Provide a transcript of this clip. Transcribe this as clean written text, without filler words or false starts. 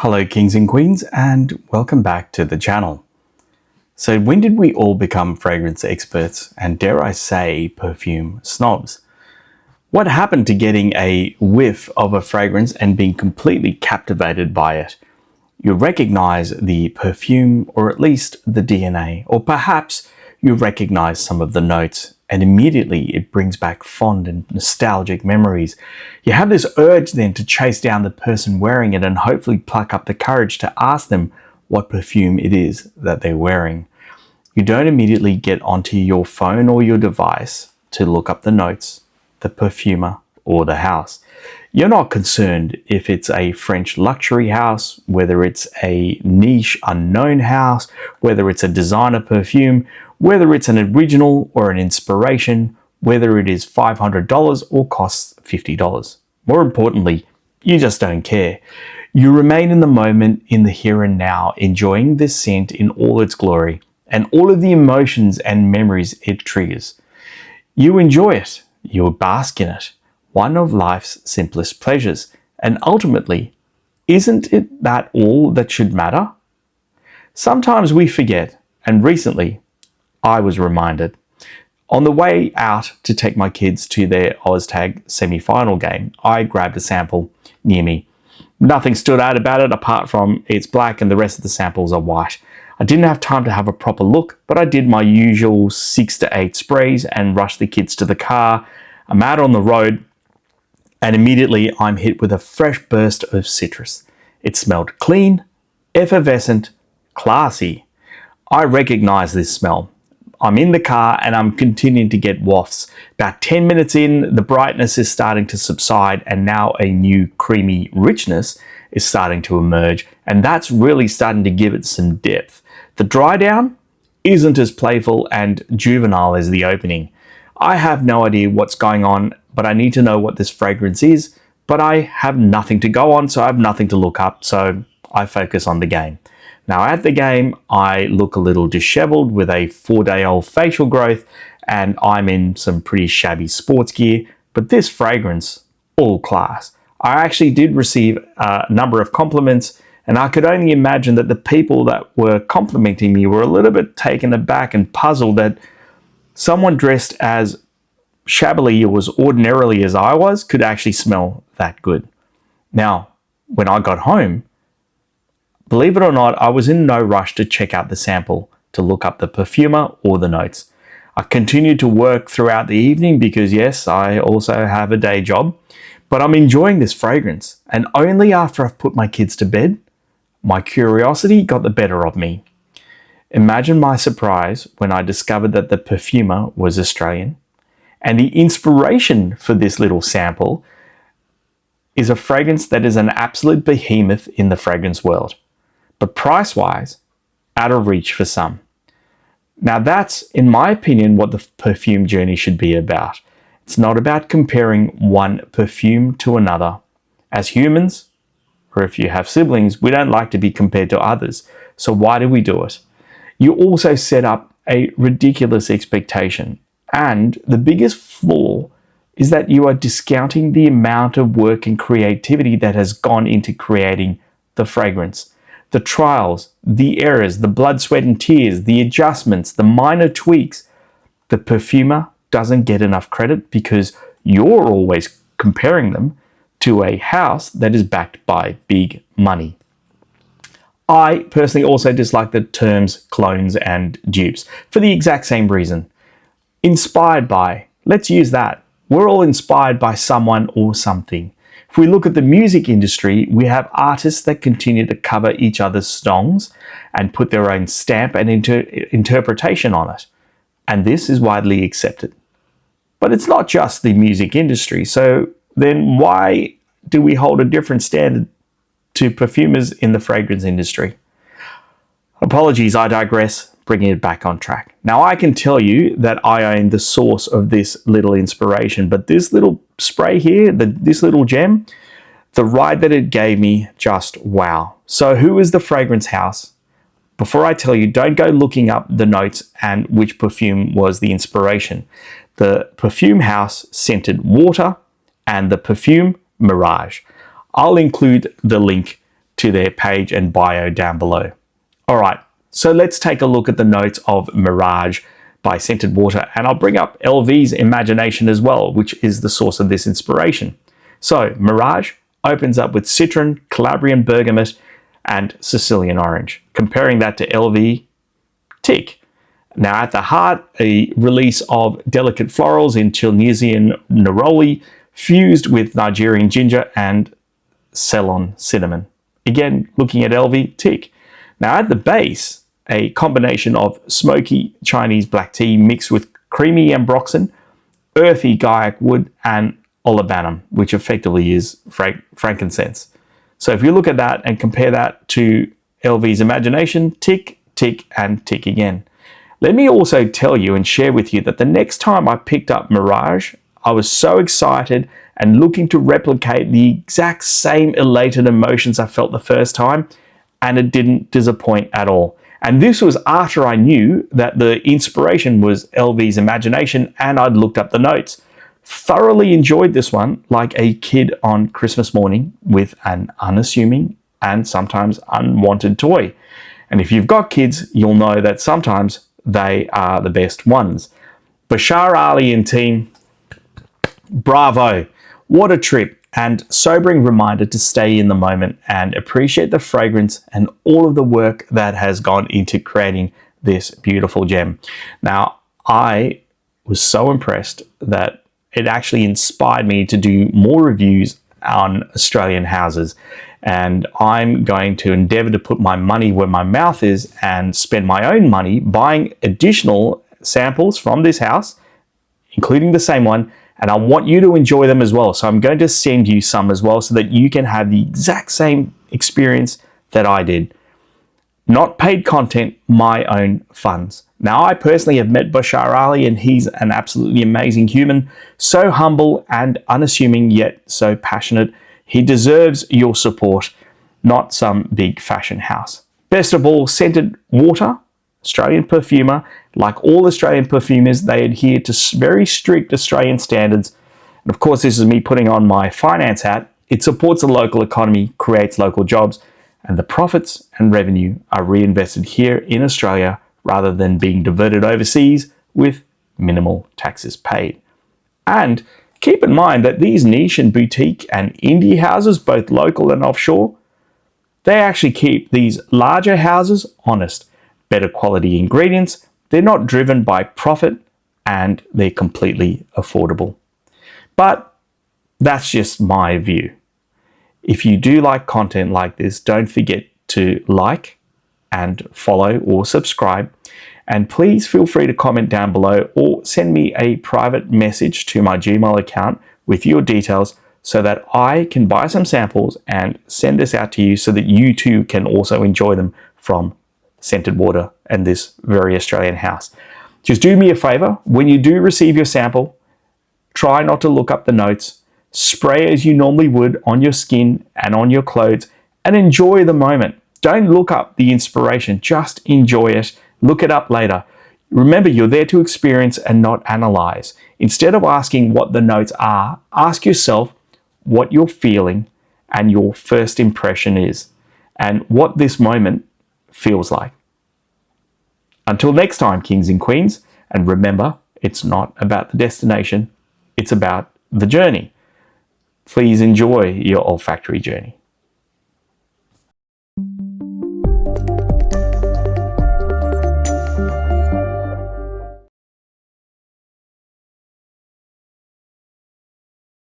Hello kings and queens, and welcome back to the channel. So when did we all become fragrance experts and, dare I say, perfume snobs? What happened to getting a whiff of a fragrance and being completely captivated by it? You recognize the perfume, or at least the DNA, or perhaps you recognize some of the notes, and immediately it brings back fond and nostalgic memories. You have this urge then to chase down the person wearing it and hopefully pluck up the courage to ask them what perfume it is that they're wearing. You don't immediately get onto your phone or your device to look up the notes, the perfumer, or the house. You're not concerned if it's a French luxury house, whether it's a niche unknown house, whether it's a designer perfume, whether it's an original or an inspiration, whether it is $500 or costs $50. More importantly, you just don't care. You remain in the moment, in the here and now, enjoying this scent in all its glory and all of the emotions and memories it triggers. You enjoy it. You bask in it. One of life's simplest pleasures. And ultimately, isn't it that all that should matter? Sometimes we forget, and recently, I was reminded. On the way out to take my kids to their OzTag semi-final game, I grabbed a sample near me. Nothing stood out about it apart from it's black and the rest of the samples are white. I didn't have time to have a proper look, but I did my usual 6 to 8 sprays and rushed the kids to the car. I'm out on the road and immediately I'm hit with a fresh burst of citrus. It smelled clean, effervescent, classy. I recognize this smell. I'm in the car and I'm continuing to get wafts. About 10 minutes in, the brightness is starting to subside and now a new creamy richness is starting to emerge, and that's really starting to give it some depth. The dry down isn't as playful and juvenile as the opening. I have no idea what's going on, but I need to know what this fragrance is, but I have nothing to go on, so I have nothing to look up, so I focus on the game. Now at the game, I look a little disheveled with a 4-day-old facial growth and I'm in some pretty shabby sports gear, but this fragrance, all class. I actually did receive a number of compliments, and I could only imagine that the people that were complimenting me were a little bit taken aback and puzzled that someone dressed as shabbily or as ordinarily as I was could actually smell that good. Now, when I got home, believe it or not, I was in no rush to check out the sample, to look up the perfumer or the notes. I continued to work throughout the evening because, yes, I also have a day job, but I'm enjoying this fragrance. And only after I've put my kids to bed, my curiosity got the better of me. Imagine my surprise when I discovered that the perfumer was Australian, and the inspiration for this little sample is a fragrance that is an absolute behemoth in the fragrance world, but price-wise, out of reach for some. Now that's, in my opinion, what the perfume journey should be about. It's not about comparing one perfume to another. As humans, or if you have siblings, we don't like to be compared to others. So why do we do it? You also set up a ridiculous expectation. And the biggest flaw is that you are discounting the amount of work and creativity that has gone into creating the fragrance. The trials, the errors, the blood, sweat, and tears, the adjustments, the minor tweaks. The perfumer doesn't get enough credit because you're always comparing them to a house that is backed by big money. I personally also dislike the terms clones and dupes for the exact same reason. Inspired by, let's use that. We're all inspired by someone or something. If we look at the music industry, we have artists that continue to cover each other's songs and put their own stamp and interpretation on it. And this is widely accepted. But it's not just the music industry. So then why do we hold a different standard to perfumers in the fragrance industry? Apologies, I digress, bringing it back on track. Now I can tell you that I own the source of this little inspiration, but this little spray here, this little gem, the ride that it gave me, just wow. So who is the fragrance house? Before I tell you, don't go looking up the notes and which perfume was the inspiration. The perfume house scented water and the perfume Miraj. I'll include the link to their page and bio down below. All right, so let's take a look at the notes of Miraj by Scented Water, and I'll bring up LV's Imagination as well, which is the source of this inspiration. So Miraj opens up with citron, Calabrian bergamot, and Sicilian orange. Comparing that to LV, tick. Now at the heart, a release of delicate florals in Tunisian neroli fused with Nigerian ginger and Ceylon cinnamon. Again, looking at LV, tick. Now at the base, a combination of smoky Chinese black tea mixed with creamy ambroxan, earthy Gaiac wood, and olibanum, which effectively is frankincense. So if you look at that and compare that to LV's Imagination, tick, tick, and tick again. Let me also tell you and share with you that the next time I picked up Miraj, I was so excited and looking to replicate the exact same elated emotions I felt the first time, and it didn't disappoint at all. And this was after I knew that the inspiration was LV's Imagination and I'd looked up the notes. Thoroughly enjoyed this one like a kid on Christmas morning with an unassuming and sometimes unwanted toy. And if you've got kids, you'll know that sometimes they are the best ones. Bashar Ali and team, bravo. What a trip and sobering reminder to stay in the moment and appreciate the fragrance and all of the work that has gone into creating this beautiful gem. Now, I was so impressed that it actually inspired me to do more reviews on Australian houses, and I'm going to endeavor to put my money where my mouth is and spend my own money buying additional samples from this house, including the same one, and I want you to enjoy them as well. So I'm going to send you some as well so that you can have the exact same experience that I did. Not paid content, my own funds. Now, I personally have met Bashar Ali, and he's an absolutely amazing human, so humble and unassuming, yet so passionate. He deserves your support, not some big fashion house. Best of all, Scented Water, Australian perfumer. Like all Australian perfumers, they adhere to very strict Australian standards. And of course, this is me putting on my finance hat. It supports the local economy, creates local jobs, and the profits and revenue are reinvested here in Australia rather than being diverted overseas with minimal taxes paid. And keep in mind that these niche and boutique and indie houses, both local and offshore, they actually keep these larger houses honest. Better quality ingredients, they're not driven by profit, and they're completely affordable. But that's just my view. If you do like content like this, don't forget to like and follow or subscribe. And please feel free to comment down below or send me a private message to my Gmail account with your details so that I can buy some samples and send this out to you so that you too can also enjoy them from Scented Water and this very Australian house. Just do me a favor, when you do receive your sample, try not to look up the notes. Spray as you normally would on your skin and on your clothes and enjoy the moment. Don't look up the inspiration, just enjoy it. Look it up later. Remember, you're there to experience and not analyze. Instead of asking what the notes are, ask yourself what you're feeling and your first impression is and what this moment feels like. Until next time, kings and queens, and remember, it's not about the destination, it's about the journey. Please enjoy your olfactory journey.